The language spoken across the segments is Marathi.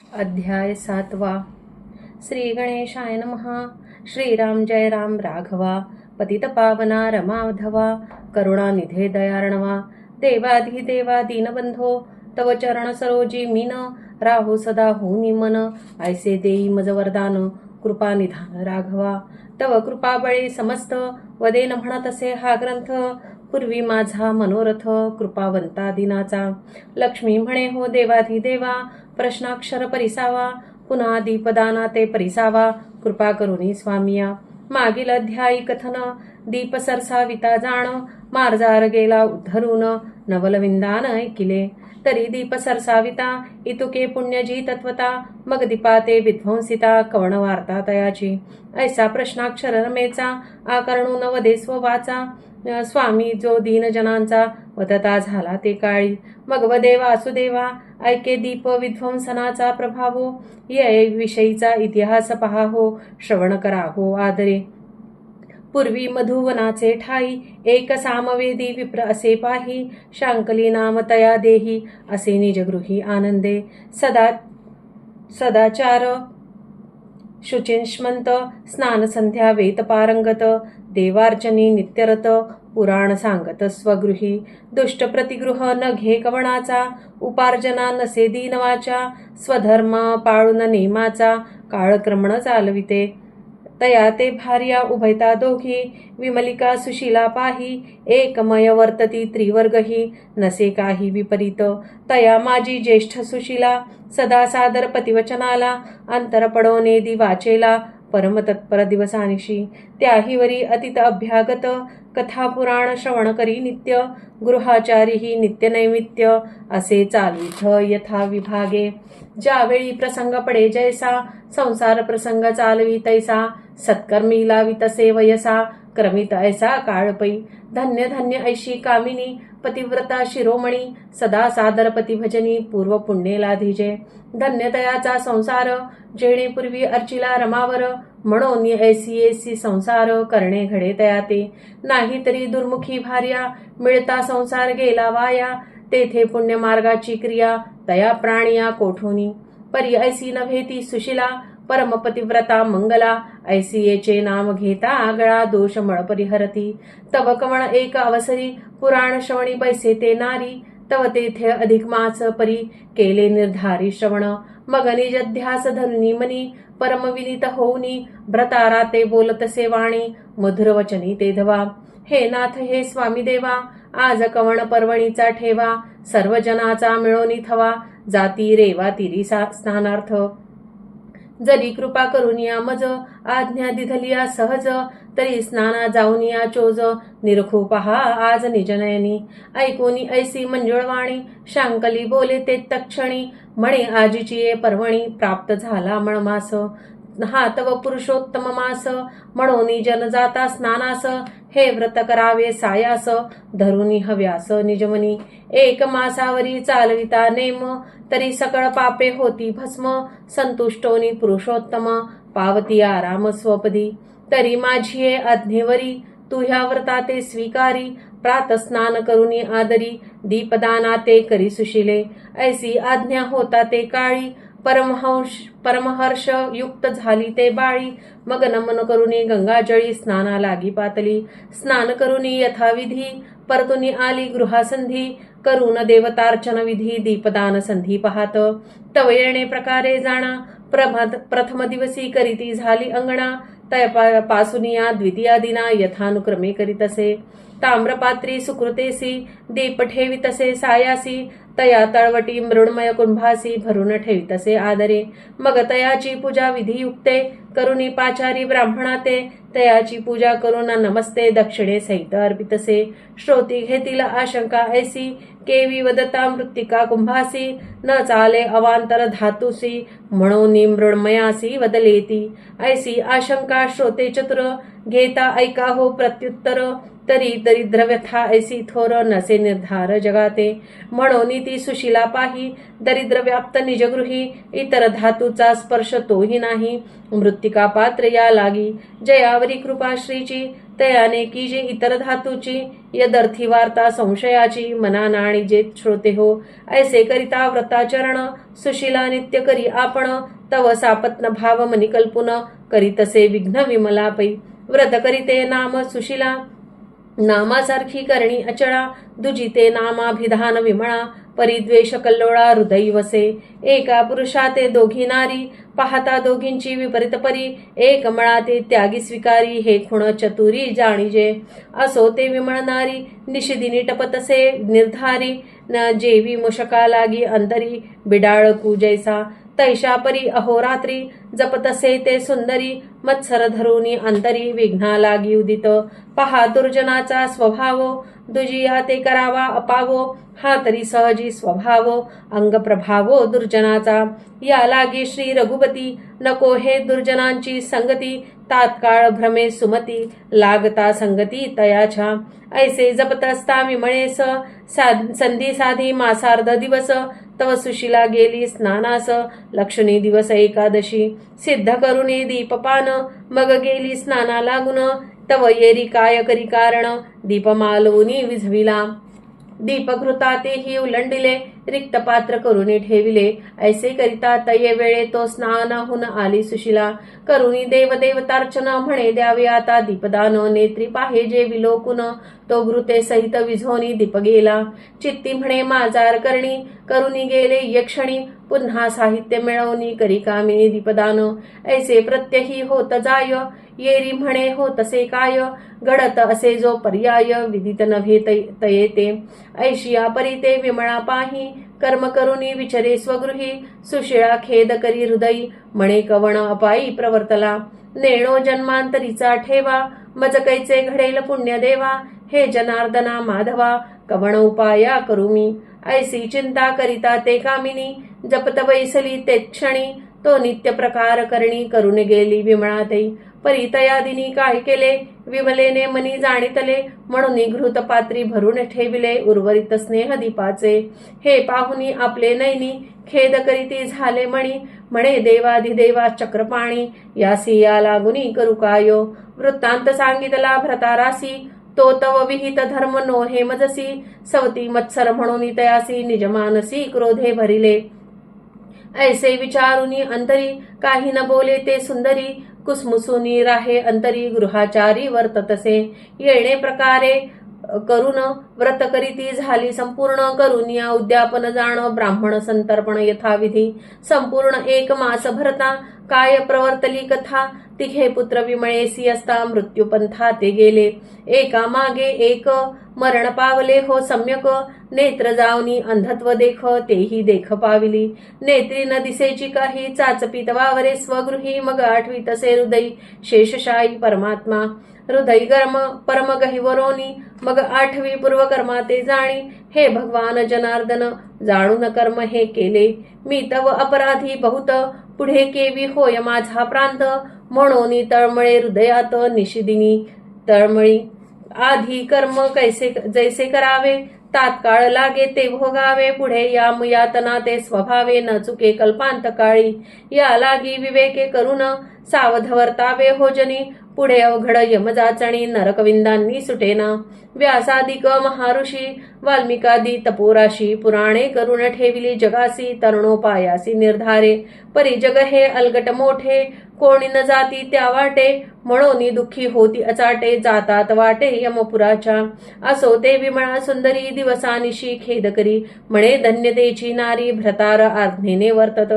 अध्याय 7. श्री गणेशाय नमः. श्रीराम जय राम राघवा. पतित पावना रमाधवा. करुणानिधे दयार्णवा. देवाधिदेवा दीनबंधो. तव चरण सरोजी मीन. राहू सदा होनी मन. ऐसे देई मज वरदान. कृपा निधान राघवा. तव कृपा बळे समस्त. वदेन म्हणतसे हा ग्रंथ. पूर्वी माझा मनोरथ कृपावंता दिनाचा. लक्ष्मी म्हणे हो देवाधिदेवा. प्रश्नाक्षर परिसावा. पुन्हा दीपदाना ते परिसावा. कृपा करुणी स्वामिया. मागील अध्यायी कथन. दीप सरसाविता जाण. मार्जार गेला उद्धरून. नवलविंदान ऐकिले. तरी दीप सरसाविता. इतुके पुण्यजी तत्वता. मग दीपाते विध्वंसिता. कवण वार्ता तयाची. ऐसा प्रश्नाक्षर रमेचा. आकरणू नवदेस्व वाचा. स्वामी जो दीनजनांचा. वदता झाला ते काळी. मग वदे वासुदेवा. ऐके दीप विध्वंसनाचा प्रभावो. ये विषयीचा इतिहास पहा हो. श्रवण करा हो आदरे. पूर्वी मधुवनाचे ठाई. एक सामवेदी विप्र असे पाही. शांकली नाम तया देही. असे निजगृही आनंदे. सदाचार शुचिष्मंत. स्नान संध्या वेद पारंगत. देवार्चनी नित्यरत. पुराण सांगत स्वगृही. दुष्ट प्रतिगृह न घे कवणाचा. उपार्जना नसे दीनवाचा. स्वधर्म पाळून नेमाचा. काळक्रमण चालविते. तया ते भार्या उभयता दोघी. विमलिका सुशीला पाही. एकमय वर्तती त्रिवर्गही. नसे काही विपरीत. तया माझी ज्येष्ठ सुशीला. सदा सादर पतिवचनाला. अंतर पडोने दिवाचेला. परम तत्पर दिवसानिशी. त्याहीवरी अतित अभ्यागत. कथा पुराण श्रवण करी नित्य. गृहाचारी ही नित्य नैमित्य. असे चालिथ यथा विभागे. ज्यावेळी प्रसंग पडे जैसा. संसार प्रसंग चालवी तैसा. सत्कर्मी लावितसे वयसा. क्रमित ऐसा काळपै. धन्य धन्य ऐशी कामिनी. पतिव्रता शिरोमणी. सदा सादर पतिभजनी. पूर्व पुण्ये लाधिजे. धन्यतयाचा संसार. जेणे पूर्वी अर्चिला रमावर. म्हणून ऐसी संसार करणे घडे तयाते. नाही तरी दुर्मुखी भार्या. मिळता संसार गेला वाया. तेथे पुण्यमार्गाची क्रिया. तया प्राणिया कोठोनी. परी ऐसी नव्हे ती सुशिला. परमपतिव्रता मंगला. ऐसियेचे नाम घेता आगळा दोष मळ परिहरती. तव कवण एक अवसरी. पुराण श्रवणी बैसे ते नारी. तव तेथे अधिक मास परी. केले निर्धारी श्रवण. मग निजध्यास धरुनी मनी. परम विनीत होऊनी. भ्रतारा ते बोलतसे वाणी. मधुर वचनी ते धवा. हे नाथ हे स्वामी देवा. आज कवण पर्वणीचा ठेवा. सर्व जनाचा मिळोनी थवा. जाती रेवा तिरी स्नानार्थ. जरी कृपा करून या मज. आज्ञा दिधलिया सहज. तरी स्नाना जाऊन या चोज. निरखू पहा आज निजनयनी. ऐकूनी ऐसी मंजुळवाणी. शांकली बोले ते तक्षणी. म्हणे आजीची ये पर्वणी. प्राप्त झाला मळमास. हा तव पुरुषोत्तम मास. म्हणून जन जाता स्नानास. हे व्रत करावे सायास. धरुनी हव्यास निजमनी. एक मासावरी चालविता नेम. तरी सकळ पापे होती भस्म. संतुष्टोनी पुरुषोत्तम. पावती आराम स्वपदी. तरी माझी आज्ञेवरी. तुह्या व्रता ते स्वीकारी. प्रात स्नान करुनी आदरी. दीपदाना ते करी सुशिले. ऐसी आज्ञा होता ते काळी. परमहर्ष युक्त झाली ते बाळी. मग नमन करुनी गंगाजळी. स्नाना लागी पातली. स्नान करुनी यथाविधी. परतुनी आली गृहासंधी. करून देवतार्चन विधी. दीपदान संधी पाहात. तव येणे प्रकारे जाणा. प्रथम दिवसी करीती झाली अंगणा. तय पासुनिया द्वितीया दिना. यथानुक्रमे करीतसे. ताम्रपात्री सुकृतेसी. दीप ठेवितसे सायासी. तया तळवटी मृण्मय कुंभासी. भरून ठेवितसे आदरे. मग तयाची पूजा विधियुक्ते. करुणी पाचारी ब्राह्मणा ते. तयाची पूजा करून नमस्ते दक्षिणे सहित अर्पितसे. श्रोती घेतील आशंका ऐसी. केवी वदता मृत्तिका कुंभासी. न चाले अवांतर धातुसी. म्हणून मृण्मयासी वदलेती. ऐसी आशंका श्रोते चतुर. घेता ऐका हो प्रत्युत्तर. तरी दरिद्र व्यथा ऐसी थोर नसे निर्धार जगाते. म्हणून ती सुशिला पाही दरिद्र व्याप्त निजगृही, इतर धातूचा स्पर्श तोही नाही. मृत्तिका पात्र या लागी जयावरी कृपा श्रीची, तयाने की जे इतर धातूची. यदर्थी वार्ता संशयाची, मना नाणी जे श्रोते हो. ऐसे करिता व्रताचरण सुशिला नित्य करी आपण. तव सापत्न भाव मनी कल्पुन, करीतसे विघ्न विमला पै. व्रत करीते नाम सुशिला, नामासारखी करणी अचळा. दुजिते नामाभिधान विमळा, परिद्वेष कल्लोळा हृदयी वसे. एका पुरुषा ते दोघी नारी, पाहता दोघींची विपरीत परी. एक मळा ते त्यागी स्वीकारी, हे खुण चतुरी जाणीजे. असो ते विमळणारी, निशिदिनी टपतसे निर्धारी. जेवी मुशका लागी अंतरी, बिडाळकू जैसा. तैशा परी अहोरात्री, जपतसे ते सुंदरी. मत्सर धरुनी अंतरी, विघ्ना लागी उदित. पहा दुर्जनाचा स्वभाव, दुजिया ते करावा अपावो. हा तरी सहजी स्वभाव, अंग प्रभावो दुर्जनाचा. या लागी श्री रघुपती, नको हे दुर्जनांची संगती. तात्काळ भ्रमे सुमती, लागता संगती तयाच्या. ऐसे जपत असता विमळेस, संधी साधी मासार्ध दिवस. तव सुशिला गेली स्नानास, लक्षणी दिवस एकादशी. सिद्ध करुणी दीपपान, मग गेली स्नाना लागून. तव येरी काय करी कारण, दीप मालवूनी विझविला. दीपघृता तेही उलंडिले, रिक्त पात्र करुणी ठेविले. ऐसे करिता तये वेळे तो स्नानाहून आली सुशिला. करुणी देवदेवतार्चन, म्हणे द्यावे आता दीपदान. नेत्री पाहे विलोकुन, तो घृते सहित विझोनी दीप गेला. चित्ती म्हणे माजार करणी, करुणी गेले यक्षणी. पुन्हा साहित्य मिळवणी, करी कामिनी दीपदान. ऐसे प्रत्यही होत जाय, येरी म्हणे होतसे काय. घडत असे जो पर्याय, विदित नव्हे तयेते. ऐशिया परी ते विमळा पाही, कर्म करुणी विचरे स्वगृही. सुशिळा खेद करी हृदयी, म्हणे कवण अपायी प्रवर्तला. नेणो जन्मांतरीचा ठेवा, मज कैचे घडेल पुण्य देवा. हे जनार्दना माधवा, कवण उपाया करू मी. ऐसी चिंता करिता ते कामिनी, जपत बैसली ते क्षणी. तो नित्य प्रकार करणी, करून गेली विमळातई. परितयादिनी काय केले, विमलेने मनी जाणितले. म्हणून घृत पात्री भरून ठेविले, उर्वरित स्नेह दीपाचे. हे पाहुनी आपले नैनी, खेद करीती झाले मणी. म्हणे देवाधिदेवा चक्रपाणी, यासी या लागुनी करू काय. वृत्तांत सांगितला भ्रतारासी, तो तव विहित धर्म नो हे मजसी. सवती मत्सर म्हणून तयासी, निजमानसी क्रोधे भरिले. ऐसे विचारुनी अंतरी, काही न बोले ते सुंदरी. कुसमुसुनी राहे अंतरी, गृहाचारी वर्ततसे. येणे प्रकारे करून व्रत करीती झाली संपूर्ण. करून या उद्यापन जाण, ब्राह्मण संतर्पण यथाविधी. संपूर्ण एक मास भरता, काय प्रवर्तली कथा. तिघे पुत्र विमळेसी असता, मृत्यूपंथा ते गेले. एका मागे एक मरण पावले हो सम्यक. नेत्र जावनी अंधत्व देख, तेही देख पाविली. नेत्री न दिसेची काही, चाचपीत वावरे स्वगृही. मग आठवी तसे हृदयी, शेषशाही परमात्मा. हृदय गर्म परम गहिवरोनी, मग आठवी पूर्वकर्मा ते जाणी. हे भगवान जनार्दन, जाणून कर्म हे केले. मी तव अपराधी बहुत, पुढे केवी होय माझा प्रांत. म्हणून तळमळे हृदयात, निशिदिनी तळमळी. आधी कर्म कैसे जैसे करावे, तात्काळ लागे ते भोगावे. पुढे यातना ते स्वभावे, न चुके कल्पांत काळी. या लागी विवेके करून, सावध वर्तावे हो जनी. पुढे अवघड यमजाचणी, नरकविंदांनी सुटेना. व्यासादिक महाऋषी, वाल्मिकादी तपोराशी. पुराणे करून ठेविली जगासी, तरुणोपायासी निर्धारे. परी जग हे अलगट मोठे, कोणी न जाती त्या वाटे. म्हणून दुःखी होती अचाटे, जातात वाटे यमपुराच्या. असो ते विमळा सुंदरी, दिवसानिशी खेद करी. म्हणे धन्यतेची नारी, भ्रतार आज्ञेने वर्तत.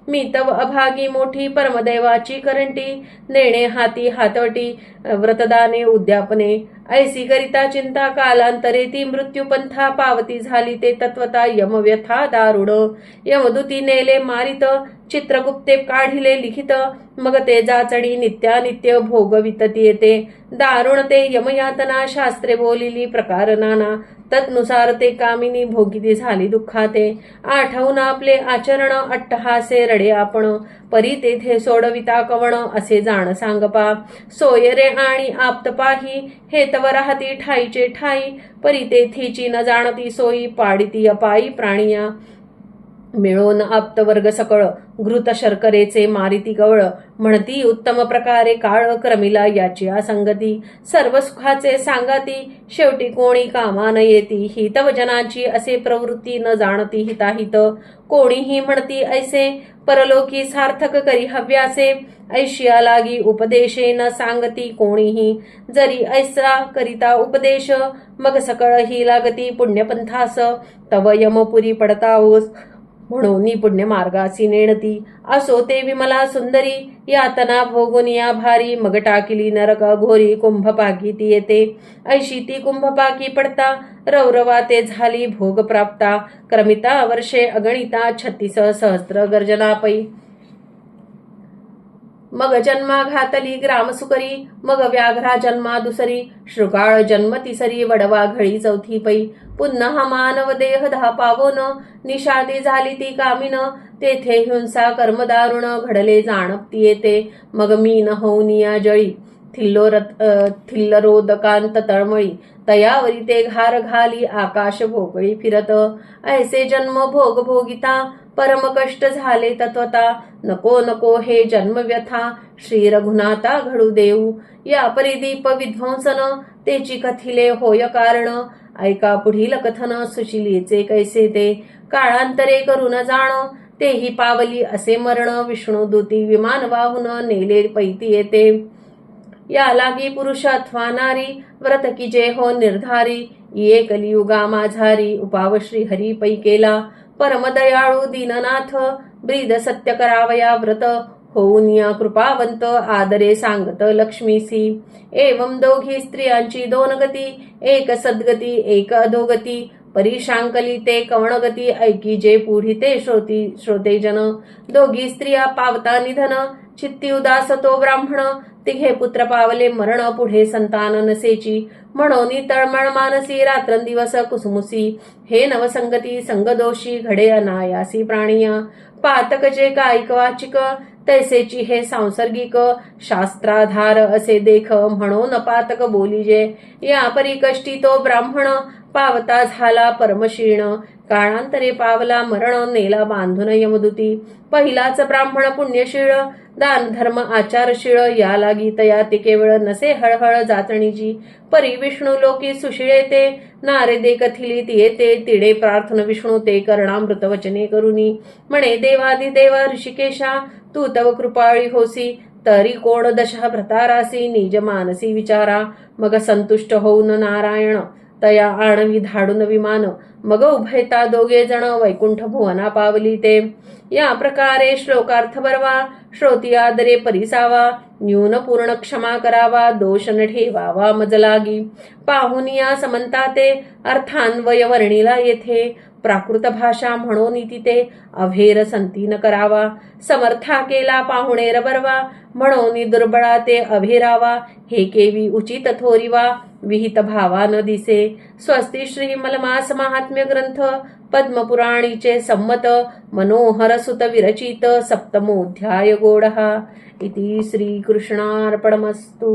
मी तव अभागी मोठी, परमदैवाची करंटी. नेणे हाती हातवटी, व्रतदाने उद्यापने. ऐसी करिता चिंता, कालांतरे ती मृत्यूपंथा. पावती झाली ते तत्वता, यमव्यथा दारुण. यमदूती नेले मारित, चित्रगुप्ते काढिले लिखित. मग ते जाचणी नित्यानित्य भोगवितती येते. दारुण ते यमयातना, शास्त्रे बोलिली प्रकार नाना. तत्नुसार ते कामिनी भोगिती झाली दुःखाते. आठवून आपले आचरण अट्टहासे रडे आपण. परी तेथे सोडविता कवण असे जाण सांगपा. सोयरे आणि आप्तपाही हे तव राहती ठाईचे ठाई. परी तेथीची न जाणती सोयी पाडिती अपायी प्राणिया. मिळून आप्तवर्ग सकळ घृत शर्करेचे मारिती गवळ. म्हणती उत्तम प्रकारे काळ क्रमिला याची असंगती. सर्व सुखाचे सांगाती शेवटी कोणी कामा न येती. हितव जनाची असे प्रवृत्ती न जाणती हिताहित. कोणीही म्हणती ऐसे परलोकी सार्थक करी हव्यासे. ऐशिया लागी उपदेशे न सांगती कोणीही. जरी ऐसा करिता उपदेश मग सकळ ही लागती पुण्यपंथास. तव यमपुरी पडताओस म्हणून पुण्य मार्गासी नेणती. असो ते विमला सुंदरी यातना भोगून या भारी. मग टाकिली नरक घोरी कुंभपाकी ती येते. ऐशी ती कुंभपाकी पडता रौरवा ते झाली भोग प्राप्ता. क्रमिता वर्षे अगणिता 36 सहस्त्र गर्जनापै. मग जन्मा घातली ग्राम सुकरी. मग व्याघ्रा जन्मा दुसरी. शृगाळ जन्म तिसरी. वडवा घळी चौथी पै. पुन्हा मानव देह धापावोन. निषादी झाली ती कामिन. तेथे हिंसा कर्मदारुण घडले जाणपती येते. मग मीन होऊनिया जळी. थिल्लरोदकांत तळमळी. तयावरी ते घार घाली आकाश भोगळी फिरत. ऐसे जन्म भोग भोगिता परम कष्ट झाले तत्वता. नको नको हे जन्म व्यथा श्री रघुनाथा घडू देऊ. या परिदीप विध्वंसन तेची कथिले होय कारण. ऐका पुढील कथन सुशिलीचे कैसे ते. काळांतरे करून जाण तेही पावली असे मरण. विष्णुदूती विमान वाहून नेले पैती येते. या लागी पुरुष अथवा नारी व्रत की जे हो निर्धारी. ये कलियुगा माझारी उपाव श्री हरी पै केला. परमदयाळू दीननाथ ब्रीद सत्य करावया व्रत. होऊन या कृपावंत आदरे सांगत लक्ष्मीसी. एवं दोघी स्त्रियांची 2 गती. एक सद्गती एक अधोगती. परिशांकली ते कवणगती. ऐकी जे पुढी ते श्रोतेजन. दोघी स्त्रिया पावता निधन. चित्ती उदास तो ब्राह्मण. तिघे पुत्र पावले मरण. पुढे संतान नसेची. म्हणून तळमळ मानसी रात्रंदिवस कुसुमुसी. हे नवसंगती संगदोषी घडे अनायासी प्राणिया. पातक जे कायिक वाचिक तैसेची हे सांसर्गिक. शास्त्राधार असे देख म्हणून पातक बोलीजे. या परी कष्टी तो ब्राह्मण पावता झाला परमशीण. काळांतरे पावला मरण नेला बांधून यमदूती. पहिलाच ब्राह्मण पुण्यशीळ दान धर्म आचारशीळ. या लागी तया ते केवळ नसे हळहळ जाचणीची. परी विष्णू लोकी सुशिळे ते. नारदे कथिली ती येते. तिडे प्रार्थन विष्णू ते करणामृत वचने करुनी. म्हणे देवादिदेव ऋषिकेशा तू तव कृपाळी होसी. तरी कोण दशा भ्रतारासी निज मानसी विचारा. मग संतुष्ट होऊन नारायण तया आणवी धाडून विमान. मग उभयता 2 जण वैकुंठ भुवना पावली ते. या प्रकारे श्लोकार्थ बरवा. श्रोती आदरे परिसावा. न्यून पूर्ण क्षमा करावा. दोष न ठेवावा मजलागी. पाहुन या समंता ते अर्थान्वय वर्णिला येथे. प्राकृत भाषा म्हणून तिथे अभेर संती न करावा. समर्था केला पाहुणेर बरवा. म्हणून दुर्बळा ते अभेरावा. हे केवी उचित थोरिवा. विहित भावा न दिसे. स्वस्ती श्री मलमास महात्म्य ग्रंथ पद्मपुराणीचे संमत. मनोहर सुत विरचित. सप्तमोऽध्याय गोडहा. इति श्रीकृष्णार्पणमस्तु.